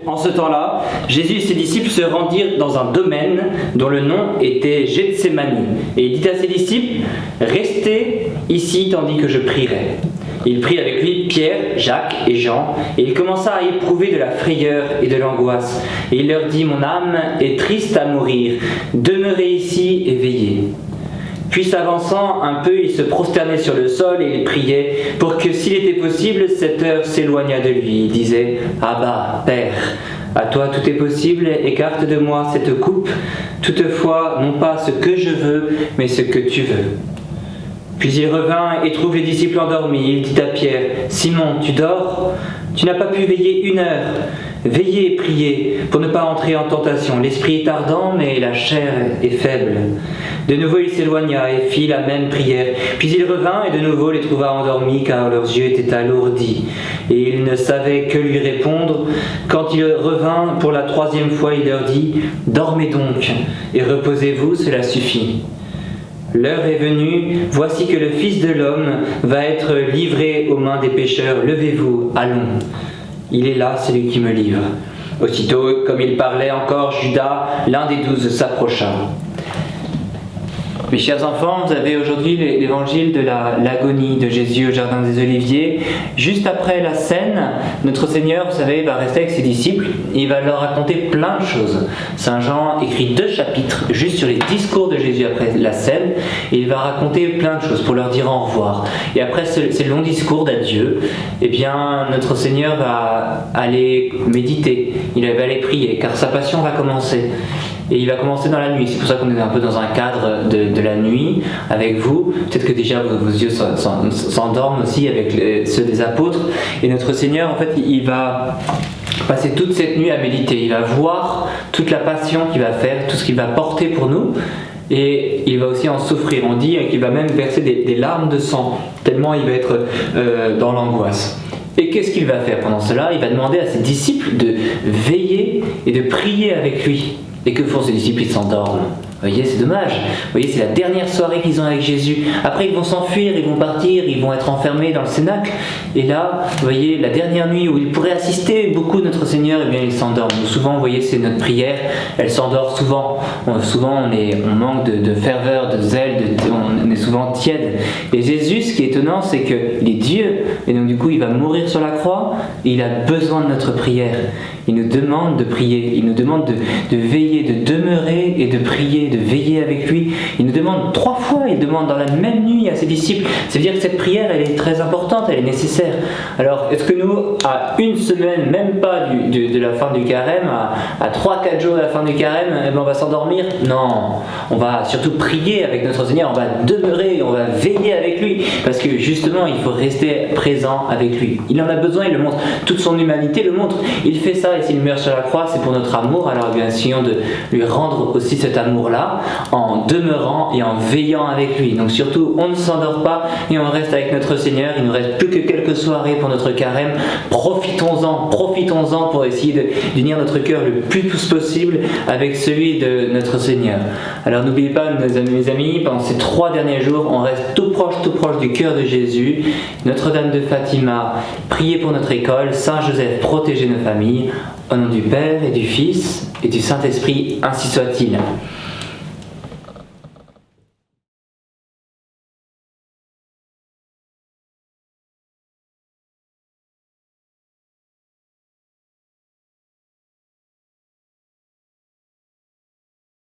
En ce temps-là, Jésus et ses disciples se rendirent dans un domaine dont le nom était Gethsémani. Et il dit à ses disciples, « Restez ici tandis que je prierai. » Il prit avec lui Pierre, Jacques et Jean, et il commença à éprouver de la frayeur et de l'angoisse. Et il leur dit, « Mon âme est triste à mourir, demeurez ici et veillez. » Puis s'avançant un peu, il se prosternait sur le sol et il priait pour que, s'il était possible, cette heure s'éloignât de lui. Il disait, « Abba, Père, à toi tout est possible, écarte de moi cette coupe, toutefois, non pas ce que je veux, mais ce que tu veux. » Puis il revint et trouve les disciples endormis. Il dit à Pierre, « Simon, tu dors ? Tu n'as pas pu veiller 1 heure. Veillez et priez pour ne pas entrer en tentation. L'esprit est ardent, mais la chair est faible. » De nouveau il s'éloigna et fit la même prière. Puis il revint et de nouveau les trouva endormis, car leurs yeux étaient alourdis. Et ils ne savaient que lui répondre. Quand il revint pour la 3e fois, il leur dit, « Dormez donc et reposez-vous, cela suffit. » L'heure est venue, voici que le Fils de l'homme va être livré aux mains des pécheurs. Levez-vous, allons. Il est là, celui qui me livre. Aussitôt, comme il parlait encore, Judas, l'un des 12, s'approcha. Mes chers enfants, vous avez aujourd'hui l'évangile de l'agonie de Jésus au Jardin des Oliviers. Juste après la scène, notre Seigneur, vous savez, va rester avec ses disciples et il va leur raconter plein de choses. Saint Jean écrit 2 chapitres juste sur les discours de Jésus après la scène et il va raconter plein de choses pour leur dire au revoir. Et après ces longs discours d'adieu, eh bien, notre Seigneur va aller méditer, il va aller prier car sa passion va commencer. Et il va commencer dans la nuit, c'est pour ça qu'on est un peu dans un cadre de la nuit avec vous. Peut-être que déjà vos yeux s'endorment aussi avec ceux des apôtres. Et notre Seigneur, en fait, il va passer toute cette nuit à méditer. Il va voir toute la passion qu'il va faire, tout ce qu'il va porter pour nous. Et il va aussi en souffrir. On dit qu'il va même verser des larmes de sang, tellement il va être dans l'angoisse. Et qu'est-ce qu'il va faire pendant cela ? Il va demander à ses disciples de veiller et de prier avec lui. Et que font ces disciples ? Ils s'endorment. Vous voyez, c'est dommage. Vous voyez, c'est la dernière soirée qu'ils ont avec Jésus. Après, ils vont s'enfuir, ils vont partir, ils vont être enfermés dans le cénacle. Et là, vous voyez, la dernière nuit où ils pourraient assister beaucoup notre Seigneur, eh bien, ils s'endorment. Souvent, vous voyez, c'est notre prière, elle s'endort souvent. Souvent, on manque de ferveur, de zèle, on est souvent tiède. Et Jésus, ce qui est étonnant, c'est qu'il est Dieu. Et donc, du coup, il va mourir sur la croix. Et il a besoin de notre prière. Il nous demande de prier. Il nous demande de veiller, de demeurer et de prier, de veiller avec lui. Il nous demande 3 fois, il demande dans la même nuit à ses disciples. C'est-à-dire que cette prière, elle est très importante, elle est nécessaire. Alors, est-ce que nous, à 1 semaine, même pas de la fin du carême, à 3-4 jours de la fin du carême, eh ben on va s'endormir ? Non, on va surtout prier avec notre Seigneur, on va demeurer, on va veiller avec lui, parce que justement, il faut rester présent avec lui. Il en a besoin, il le montre. Toute son humanité le montre. Il fait ça, et s'il meurt sur la croix, c'est pour notre amour. Alors, bien, essayons de lui rendre aussi cet amour-là, en demeurant et en veillant avec lui. Donc surtout, on ne s'endort pas et on reste avec notre Seigneur. Il ne nous reste plus que quelques soirées pour notre carême. Profitons-en pour essayer d'unir notre cœur le plus possible avec celui de notre Seigneur. Alors n'oubliez pas, mes amis, pendant ces 3 derniers jours, on reste tout proche du cœur de Jésus. Notre-Dame de Fatima, priez pour notre école. Saint Joseph, protégez nos familles. Au nom du Père et du Fils et du Saint-Esprit, ainsi soit-il.